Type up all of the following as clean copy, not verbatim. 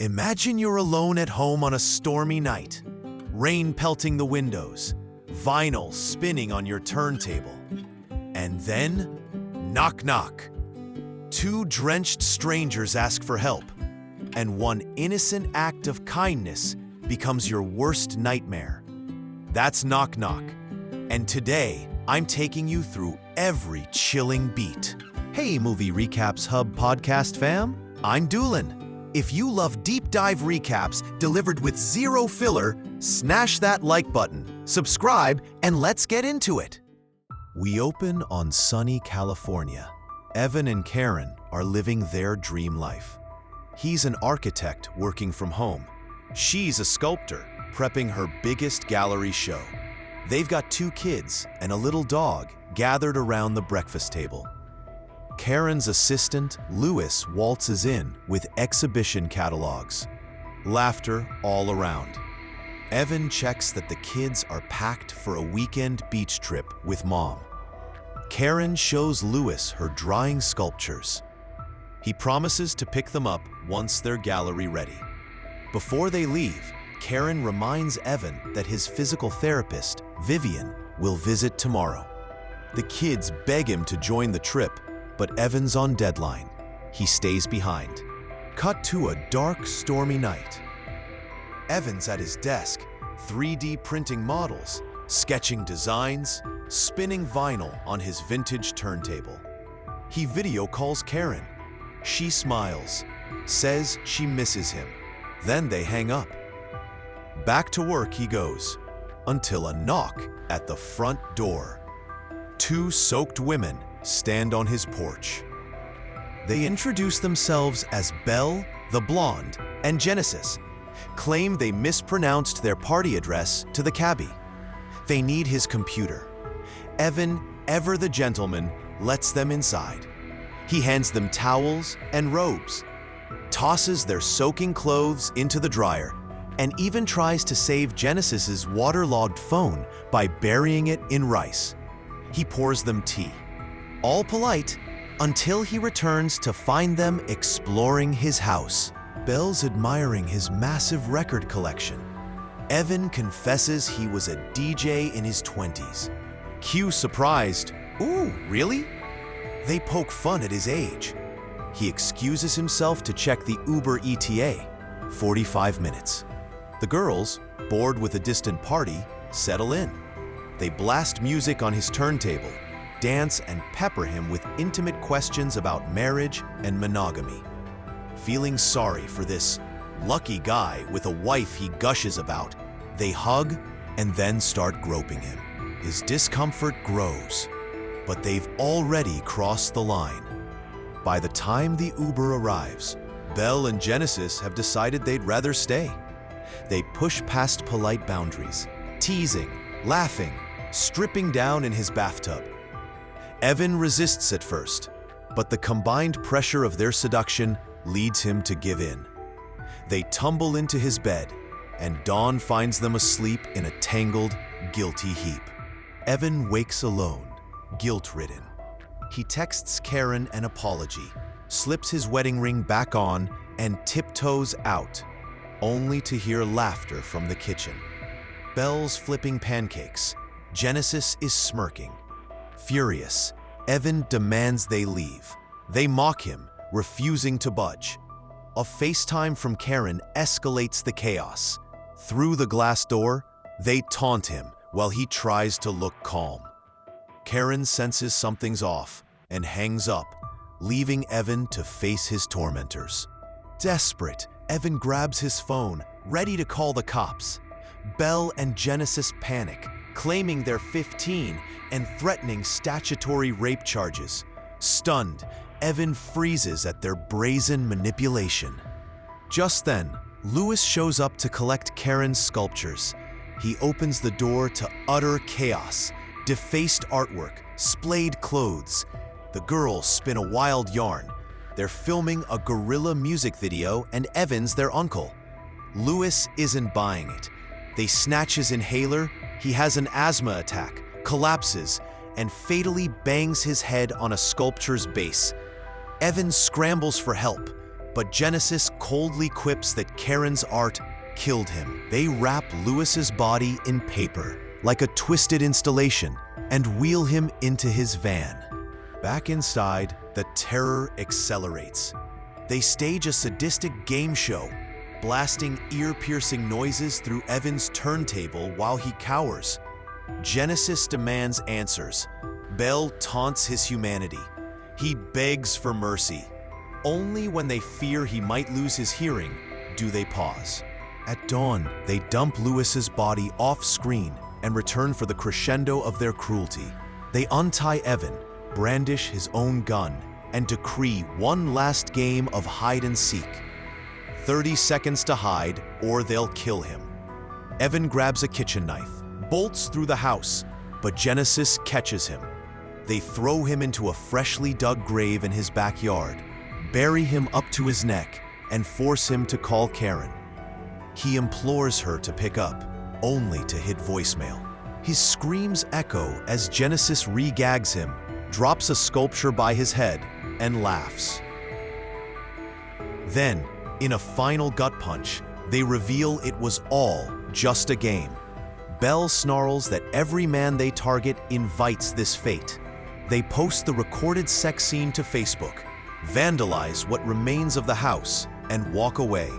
Imagine you're alone at home on a stormy night. Rain pelting the windows, vinyl spinning on your turntable. And then, knock knock. Two drenched strangers ask for help, and one innocent act of kindness becomes your worst nightmare. That's Knock Knock. And today, I'm taking you through every chilling beat. Hey, Movie Recaps Hub podcast fam, I'm Doolin. If you love deep dive recaps delivered with zero filler, smash that like button, subscribe, and let's get into it. We open on sunny California. Evan and Karen are living their dream life. He's an architect working from home. She's a sculptor prepping her biggest gallery show. They've got 2 kids and a little dog gathered around the breakfast table. Karen's assistant, Louis, waltzes in with exhibition catalogs. Laughter all around. Evan checks that the kids are packed for a weekend beach trip with mom. Karen shows Louis her drawing sculptures. He promises to pick them up once they're gallery ready. Before they leave, Karen reminds Evan that his physical therapist, Vivian, will visit tomorrow. The kids beg him to join the trip, but Evan's on deadline. He stays behind. Cut to a dark, stormy night. Evan's at his desk, 3D printing models, sketching designs, spinning vinyl on his vintage turntable. He video calls Karen. She smiles, says she misses him. Then they hang up. Back to work he goes, until a knock at the front door. 2 soaked women stand on his porch. They introduce themselves as Belle, the blonde, and Genesis, claim they mispronounced their party address to the cabbie. They need his computer. Evan, ever the gentleman, lets them inside. He hands them towels and robes, tosses their soaking clothes into the dryer, and even tries to save Genesis's waterlogged phone by burying it in rice. He pours them tea. All polite, until he returns to find them exploring his house. Belle's admiring his massive record collection. Evan confesses he was a DJ in his 20s. Q surprised, "Ooh, really?" They poke fun at his age. He excuses himself to check the Uber ETA, 45 minutes. The girls, bored with a distant party, settle in. They blast music on his turntable, dance and pepper him with intimate questions about marriage and monogamy. Feeling sorry for this lucky guy with a wife he gushes about, they hug and then start groping him. His discomfort grows, but they've already crossed the line. By the time the Uber arrives, Belle and Genesis have decided they'd rather stay. They push past polite boundaries, teasing, laughing, stripping down in his bathtub. Evan resists at first, but the combined pressure of their seduction leads him to give in. They tumble into his bed, and dawn finds them asleep in a tangled, guilty heap. Evan wakes alone, guilt-ridden. He texts Karen an apology, slips his wedding ring back on, and tiptoes out, only to hear laughter from the kitchen. Belle's flipping pancakes. Genesis is smirking. Furious, Evan demands they leave. They mock him, refusing to budge. A FaceTime from Karen escalates the chaos. Through the glass door, they taunt him while he tries to look calm. Karen senses something's off and hangs up, leaving Evan to face his tormentors. Desperate, Evan grabs his phone, ready to call the cops. Belle and Genesis panic, claiming they're 15 and threatening statutory rape charges. Stunned, Evan freezes at their brazen manipulation. Just then, Louis shows up to collect Karen's sculptures. He opens the door to utter chaos, defaced artwork, splayed clothes. The girls spin a wild yarn. They're filming a guerrilla music video and Evan's their uncle. Louis isn't buying it. They snatch his inhaler, he has an asthma attack, collapses, and fatally bangs his head on a sculpture's base. Evan scrambles for help, but Genesis coldly quips that Karen's art killed him. They wrap Lewis's body in paper, like a twisted installation, and wheel him into his van. Back inside, the terror accelerates. They stage a sadistic game show, blasting ear-piercing noises through Evan's turntable while he cowers. Genesis demands answers. Bell taunts his humanity. He begs for mercy. Only when they fear he might lose his hearing do they pause. At dawn, they dump Lewis's body off-screen and return for the crescendo of their cruelty. They untie Evan, brandish his own gun, and decree one last game of hide-and-seek. 30 seconds to hide, or they'll kill him. Evan grabs a kitchen knife, bolts through the house, but Genesis catches him. They throw him into a freshly dug grave in his backyard, bury him up to his neck, and force him to call Karen. He implores her to pick up, only to hit voicemail. His screams echo as Genesis re-gags him, drops a sculpture by his head, and laughs. Then, in a final gut punch, they reveal it was all just a game. Bell snarls that every man they target invites this fate. They post the recorded sex scene to Facebook, vandalize what remains of the house, and walk away,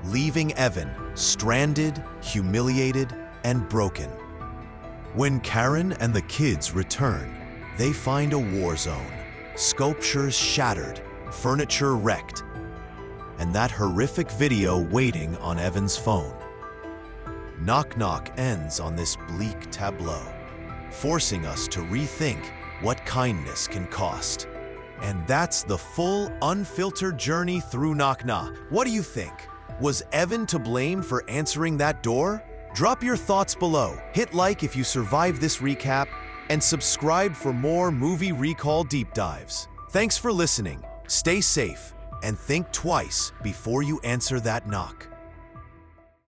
leaving Evan stranded, humiliated, and broken. When Karen and the kids return, they find a war zone, sculptures shattered, furniture wrecked, and that horrific video waiting on Evan's phone. Knock Knock ends on this bleak tableau, forcing us to rethink what kindness can cost. And that's the full, unfiltered journey through Knock Knock. What do you think? Was Evan to blame for answering that door? Drop your thoughts below, hit like if you survived this recap, and subscribe for more movie recall deep dives. Thanks for listening, stay safe, and think twice before you answer that knock.